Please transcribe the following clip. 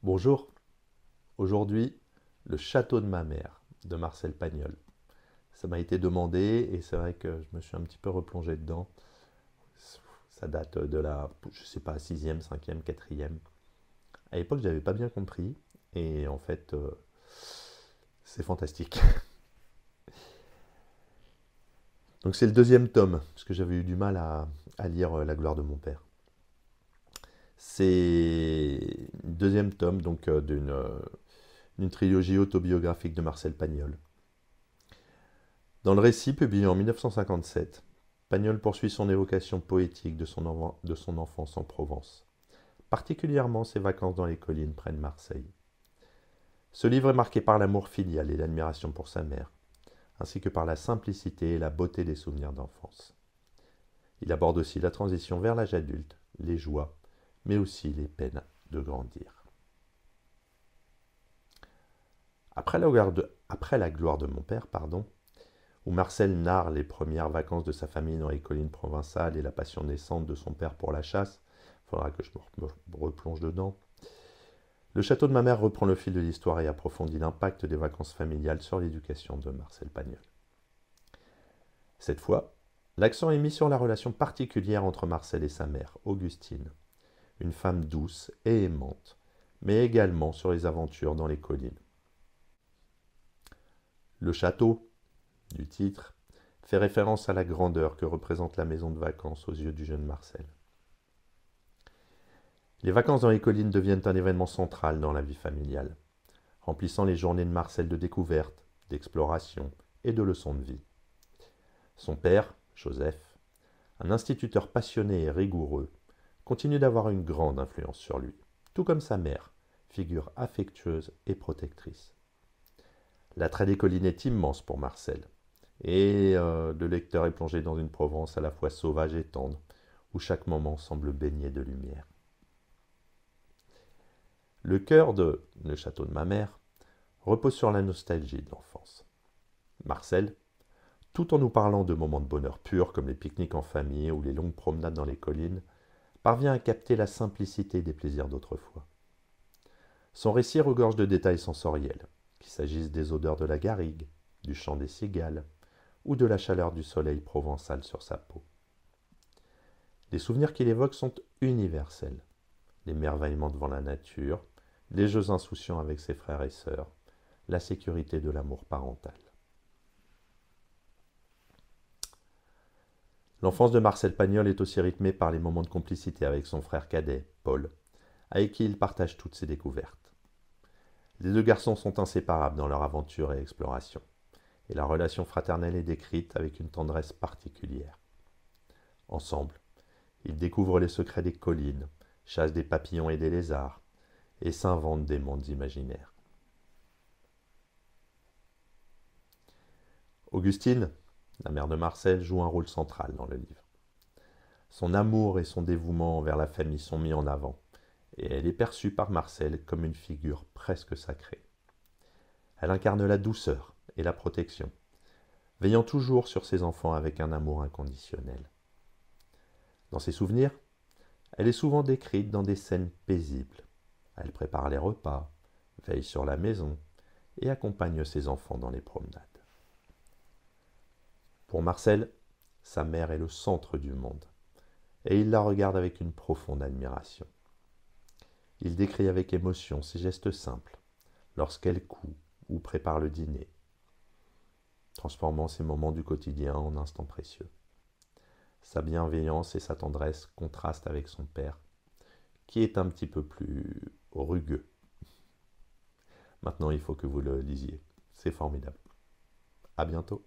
Bonjour, aujourd'hui, le château de ma mère de Marcel Pagnol. Ça m'a été demandé et c'est vrai que je me suis un petit peu replongé dedans. Ça date de la, je sais pas, sixième, cinquième, quatrième. À l'époque, j'avais pas bien compris et en fait, c'est fantastique. Donc c'est le deuxième tome, parce que j'avais eu du mal à lire La gloire de mon père. C'est le deuxième tome donc d'une trilogie autobiographique de Marcel Pagnol. Dans le récit publié en 1957, Pagnol poursuit son évocation poétique de son enfance en Provence, particulièrement ses vacances dans les collines près de Marseille. Ce livre est marqué par l'amour filial et l'admiration pour sa mère, ainsi que par la simplicité et la beauté des souvenirs d'enfance. Il aborde aussi la transition vers l'âge adulte, les joies, mais aussi les peines de grandir. Après la gloire de mon père, où Marcel narre les premières vacances de sa famille dans les collines provençales et la passion naissante de son père pour la chasse, il faudra que je me replonge dedans. Le château de ma mère reprend le fil de l'histoire et approfondit l'impact des vacances familiales sur l'éducation de Marcel Pagnol. Cette fois, l'accent est mis sur la relation particulière entre Marcel et sa mère, Augustine, une femme douce et aimante, mais également sur les aventures dans les collines. Le château, du titre, fait référence à la grandeur que représente la maison de vacances aux yeux du jeune Marcel. Les vacances dans les collines deviennent un événement central dans la vie familiale, remplissant les journées de Marcel de découvertes, d'exploration et de leçons de vie. Son père, Joseph, un instituteur passionné et rigoureux, continue d'avoir une grande influence sur lui, tout comme sa mère, figure affectueuse et protectrice. L'attrait des collines est immense pour Marcel, et le lecteur est plongé dans une Provence à la fois sauvage et tendre, où chaque moment semble baigné de lumière. Le cœur de Le château de ma mère repose sur la nostalgie de l'enfance. Marcel, tout en nous parlant de moments de bonheur pur comme les pique-niques en famille ou les longues promenades dans les collines, parvient à capter la simplicité des plaisirs d'autrefois. Son récit regorge de détails sensoriels, qu'il s'agisse des odeurs de la garrigue, du chant des cigales ou de la chaleur du soleil provençal sur sa peau. Les souvenirs qu'il évoque sont universels. L'émerveillement devant la nature, les jeux insouciants avec ses frères et sœurs, la sécurité de l'amour parental. L'enfance de Marcel Pagnol est aussi rythmée par les moments de complicité avec son frère cadet, Paul, avec qui il partage toutes ses découvertes. Les deux garçons sont inséparables dans leur aventure et exploration, et la relation fraternelle est décrite avec une tendresse particulière. Ensemble, ils découvrent les secrets des collines, chassent des papillons et des lézards, et s'inventent des mondes imaginaires. Augustine, la mère de Marcel, joue un rôle central dans le livre. Son amour et son dévouement envers la famille sont mis en avant, et elle est perçue par Marcel comme une figure presque sacrée. Elle incarne la douceur et la protection, veillant toujours sur ses enfants avec un amour inconditionnel. Dans ses souvenirs, elle est souvent décrite dans des scènes paisibles. Elle prépare les repas, veille sur la maison et accompagne ses enfants dans les promenades. Pour Marcel, sa mère est le centre du monde, et il la regarde avec une profonde admiration. Il décrit avec émotion ses gestes simples, lorsqu'elle coud ou prépare le dîner, transformant ces moments du quotidien en instants précieux. Sa bienveillance et sa tendresse contrastent avec son père, qui est un petit peu plus rugueux. Maintenant, il faut que vous le lisiez. C'est formidable. À bientôt.